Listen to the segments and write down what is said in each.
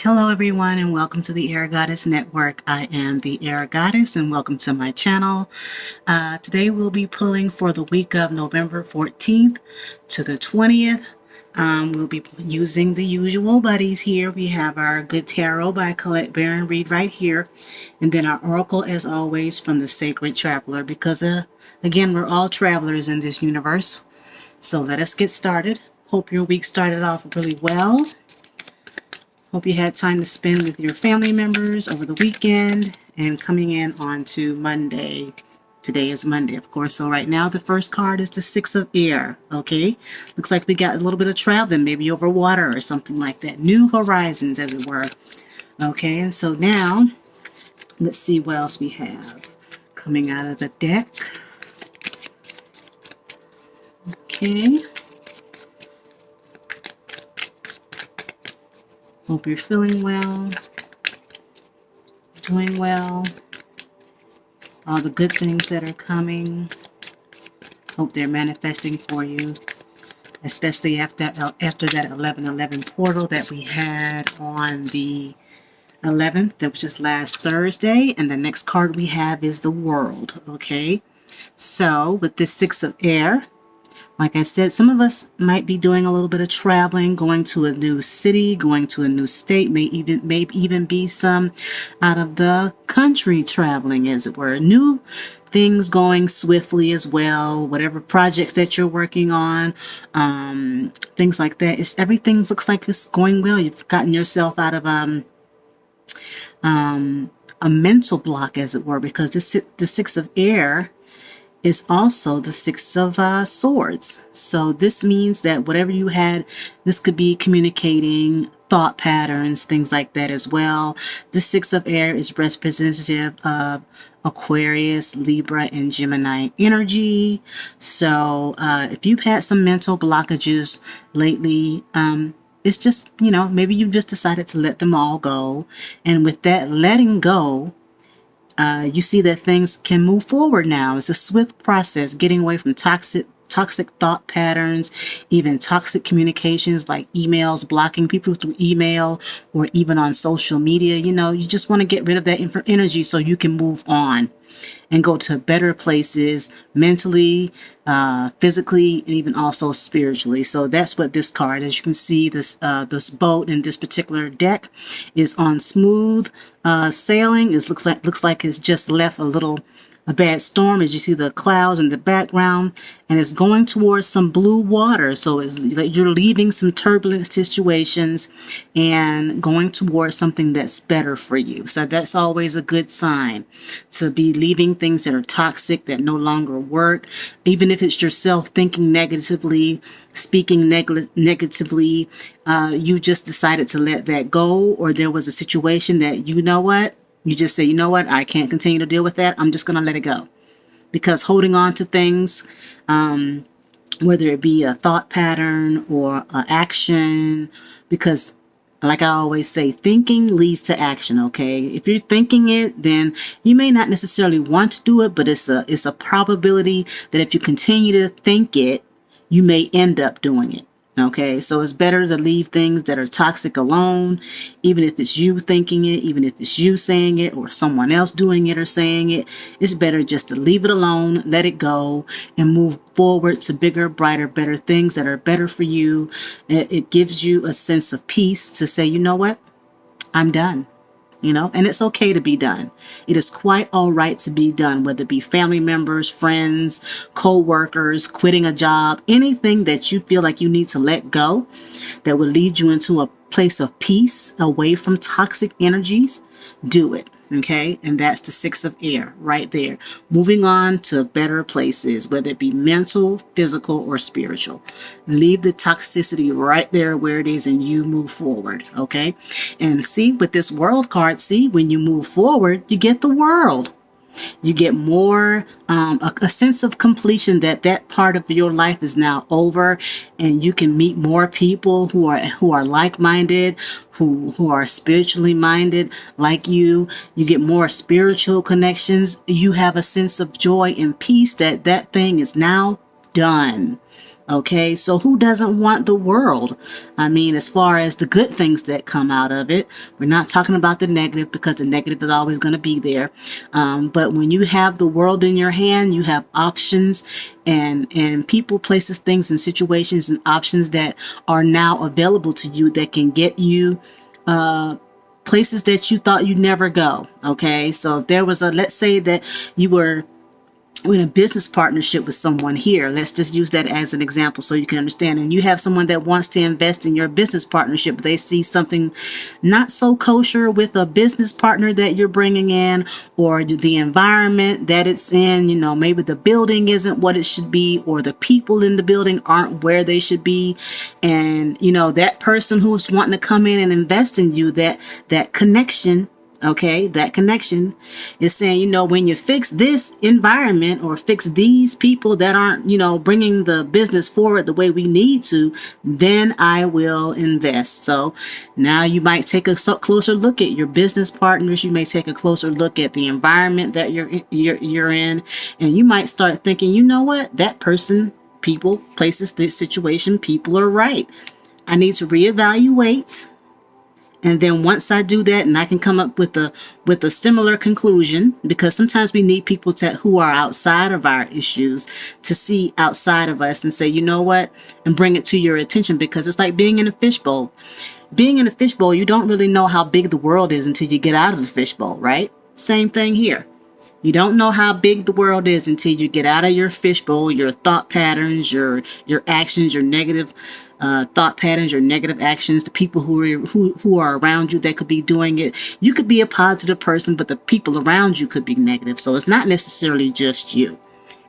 Hello everyone and welcome to the Air Goddess Network. I am the Air Goddess and welcome to my channel. Today we'll be pulling for the week of November 14th to the 20th. We'll be using the usual buddies here. We have our Good Tarot by Colette Baron-Reid right here. And then our Oracle as always from the Sacred Traveler because again, we're all travelers in this universe. So let us get started. Hope your week started off really well. Hope you had time to spend with your family members over the weekend and coming in on to Monday. Today is Monday, of course. So right now the first card is the Six of Air. Okay. Looks like we got a little bit of traveling, maybe over water or something like that. New horizons, as it were. Okay. And so now let's see what else we have coming out of the deck. Okay. Hope you're feeling well, doing well, all the good things that are coming. Hope they're manifesting for you, especially after that 11/11 portal that we had on the 11th, that was just last Thursday. And the next card we have is the World, okay? So with this Six of Air, like I said, some of us might be doing a little bit of traveling, going to a new city, going to a new state, may even be some out of the country traveling, as it were. New things going swiftly as well, whatever projects that you're working on, things like that. Everything looks like it's going well. You've gotten yourself out of a mental block, as it were, because the Six of Air is also the Six of Swords. So this means that whatever you had, this could be communicating thought patterns, things like that as well. The Six of Air is representative of Aquarius, Libra, and Gemini energy. So if you've had some mental blockages lately, it's just, maybe you've just decided to let them all go. And with that letting go, you see that things can move forward now. It's a swift process, getting away from toxic thought patterns, even toxic communications like emails, blocking people through email or even on social media. You just want to get rid of that energy so you can move on and go to better places mentally, physically, and even also spiritually. So that's what this card, as you can see, this boat in this particular deck is on smooth sailing. It looks like it's just left a bad storm, as you see the clouds in the background, and it's going towards some blue water. So it's like you're leaving some turbulent situations and going towards something that's better for you. So that's always a good sign, to be leaving things that are toxic, that no longer work. Even if it's yourself thinking negatively, speaking negatively, you just decided to let that go, or there was a situation that, you just say, I can't continue to deal with that. I'm just going to let it go. Because holding on to things, whether it be a thought pattern or an action, because like I always say, thinking leads to action, okay? If you're thinking it, then you may not necessarily want to do it, but it's a probability that if you continue to think it, you may end up doing it. Okay, so it's better to leave things that are toxic alone, even if it's you thinking it, even if it's you saying it, or someone else doing it or saying it. It's better just to leave it alone, let it go, and move forward to bigger, brighter, better things that are better for you. It gives you a sense of peace to say, you know what, I'm done. And it's okay to be done. It is quite all right to be done, whether it be family members, friends, co-workers, quitting a job, anything that you feel like you need to let go that will lead you into a place of peace, away from toxic energies. Do it. Okay, and that's the Six of Air right there. Moving on to better places, whether it be mental, physical, or spiritual. Leave the toxicity right there where it is and you move forward. Okay, and see, with this World card, see, when you move forward, you get the world. You get more, a sense of completion, that part of your life is now over, and you can meet more people who are like-minded, who are spiritually minded like you. You get more spiritual connections. You have a sense of joy and peace that thing is now done. Okay, so who doesn't want the world? I mean, as far as the good things that come out of it, we're not talking about the negative because the negative is always going to be there. But when you have the world in your hand, you have options and people, places, things, and situations and options that are now available to you that can get you places that you thought you'd never go. Okay, so if there was let's say that you were in a business partnership with someone here. Let's just use that as an example so you can understand. And you have someone that wants to invest in your business partnership. They see something not so kosher with a business partner that you're bringing in, or the environment that it's in. You know, maybe the building isn't what it should be, or the people in the building aren't where they should be. And, you know, that person who's wanting to come in and invest in you, that connection, okay, that connection is saying, you know, when you fix this environment or fix these people that aren't, you know, bringing the business forward the way we need to, then I will invest. So now you might take a closer look at your business partners. You may take a closer look at the environment that you're in, and you might start thinking, you know what, that person, people, places, this situation, people are right. I need to reevaluate. And then once I do that, and I can come up with a similar conclusion, because sometimes we need people who are outside of our issues to see outside of us and say, you know what, and bring it to your attention, because it's like being in a fishbowl. Being in a fishbowl, you don't really know how big the world is until you get out of the fishbowl, right? Same thing here. You don't know how big the world is until you get out of your fishbowl, your thought patterns, your actions, your negative thought patterns, your negative actions, the people who are around you that could be doing it. You could be a positive person, but the people around you could be negative. So it's not necessarily just you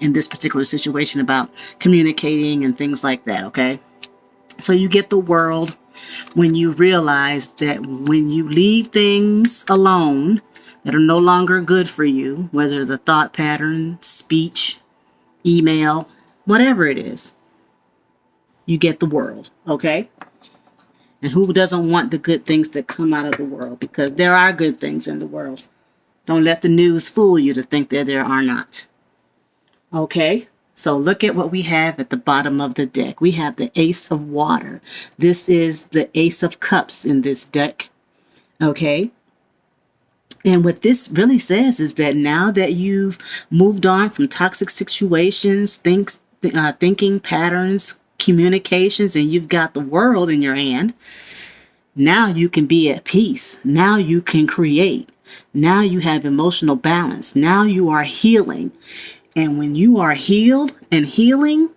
in this particular situation about communicating and things like that, okay? So you get the world when you realize that when you leave things alone that are no longer good for you, whether it's a thought pattern, speech, email, whatever it is, you get the world, okay? And who doesn't want the good things that come out of the world? Because there are good things in the world. Don't let the news fool you to think that there are not. Okay? So look at what we have at the bottom of the deck. We have the Ace of Water. This is the Ace of Cups in this deck. Okay? And what this really says is that now that you've moved on from toxic situations, thinking patterns, communications, and you've got the world in your hand, now you can be at peace. Now you can create. Now you have emotional balance. Now you are healing. And when you are healed and healing,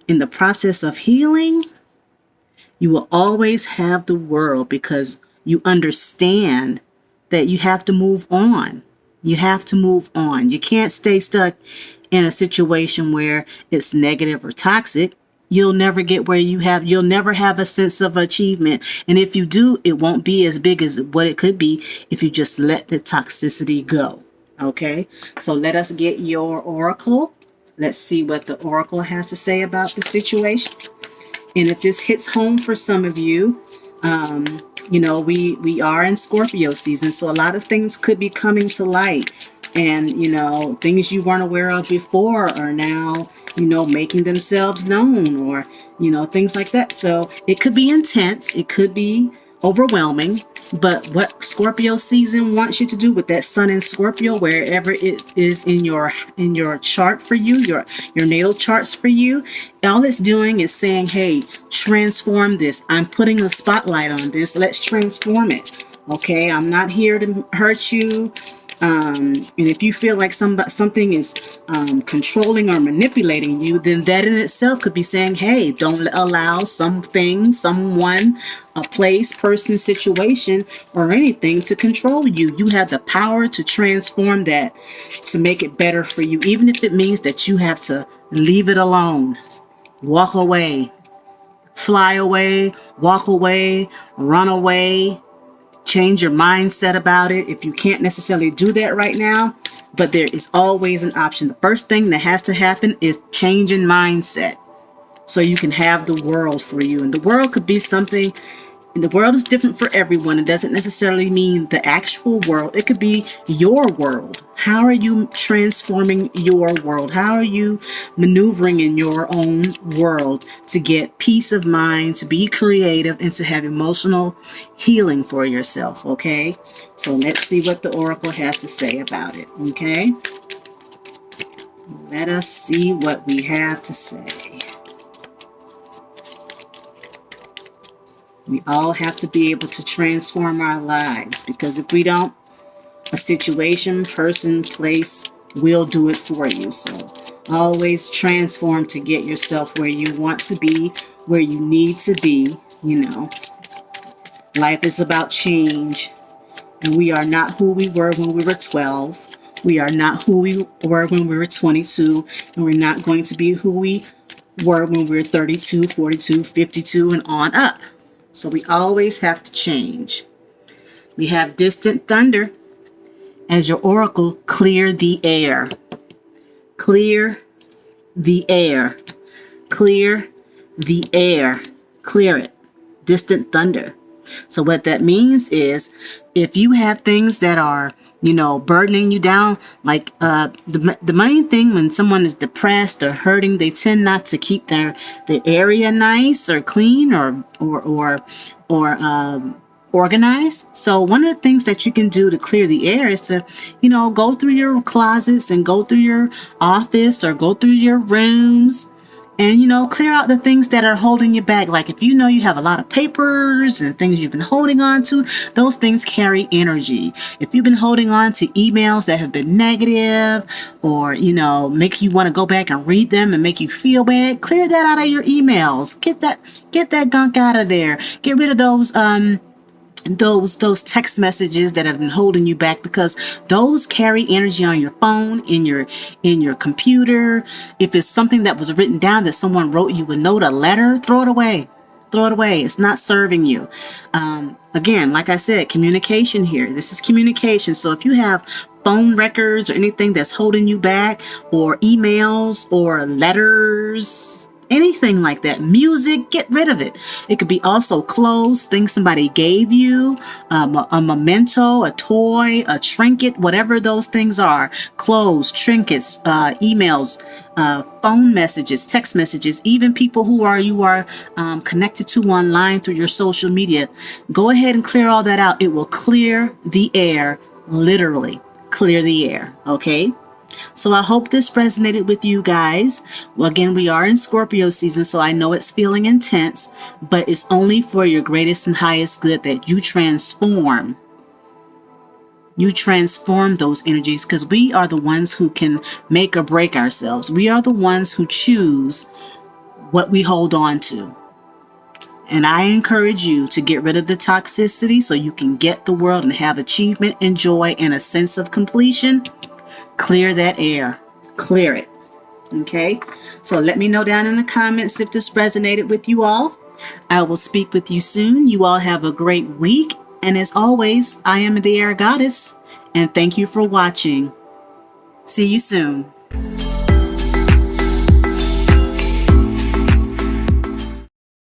in the process of healing, you will always have the world, because you understand that you have to move on. You have to move on. You can't stay stuck in a situation where it's negative or toxic. You'll never get where you'll never have a sense of achievement. And if you do, it won't be as big as what it could be if you just let the toxicity go. Okay, so let us get your oracle. Let's see what the oracle has to say about the situation. And if this hits home for some of you, you know, we are in Scorpio season, so a lot of things could be coming to light. And, you know, things you weren't aware of before are now, you know, making themselves known, or, you know, things like that. So it could be intense. It could be overwhelming. But what Scorpio season wants you to do with that sun in Scorpio, wherever it is in your chart for you, your natal charts for you, all it's doing is saying, hey, transform this. I'm putting a spotlight on this. Let's transform it. Okay, I'm not here to hurt you. And if you feel like something is controlling or manipulating you, then that in itself could be saying, hey, don't allow something, someone, a place, person, situation, or anything to control you. You have the power to transform that, to make it better for you, even if it means that you have to leave it alone, walk away, fly away, walk away, run away. Change your mindset about it if you can't necessarily do that right now, but there is always an option. The first thing that has to happen is change in mindset so you can have the world for you. And the world could be something And the world is different for everyone. It doesn't necessarily mean the actual world. It could be your world. How are you transforming your world? How are you maneuvering in your own world to get peace of mind, to be creative, and to have emotional healing for yourself, okay? So let's see what the Oracle has to say about it, okay? Let us see what we have to say. We all have to be able to transform our lives, because if we don't, a situation, person, place will do it for you. So always transform to get yourself where you want to be, where you need to be. You know, life is about change, and we are not who we were when we were 12. We are not who we were when we were 22, and we're not going to be who we were when we were 32, 42, 52, and on up. So we always have to change. We have distant thunder as your oracle. Clear the air. Clear the air. Clear the air. Clear it. Distant thunder. So what that means is, if you have things that are, you know, burdening you down, like the main thing when someone is depressed or hurting, they tend not to keep their area nice or clean or organized. So one of the things that you can do to clear the air is to, you know, go through your closets and go through your office or go through your rooms and, you know, clear out the things that are holding you back. Like if you know you have a lot of papers and things you've been holding on to, those things carry energy. If you've been holding on to emails that have been negative or, you know, make you want to go back and read them and make you feel bad, clear that out of your emails. Get that gunk out of there. Get rid of those text messages that have been holding you back, because those carry energy on your phone, in your computer. If it's something that was written down that someone wrote you a note, a letter, throw it away. Throw it away. It's not serving you. Again, like I said, communication here. This is communication. So if you have phone records or anything that's holding you back, or emails or letters, anything like that, music, get rid of it. It could be also clothes, things somebody gave you, a memento, a toy, a trinket, whatever those things are. Clothes, trinkets, emails, phone messages, text messages, even people who you are connected to online through your social media. Go ahead and clear all that out. It will clear the air, literally clear the air. Okay. So I hope this resonated with you guys. Well, again, we are in Scorpio season, so I know it's feeling intense, but it's only for your greatest and highest good that you transform. You transform those energies, because we are the ones who can make or break ourselves. We are the ones who choose what we hold on to. And I encourage you to get rid of the toxicity so you can get the world and have achievement and joy and a sense of completion. Clear that air. Clear it. Okay? So let me know down in the comments if this resonated with you all. I will speak with you soon. You all have a great week. And as always, I am the Air Goddess. And thank you for watching. See you soon.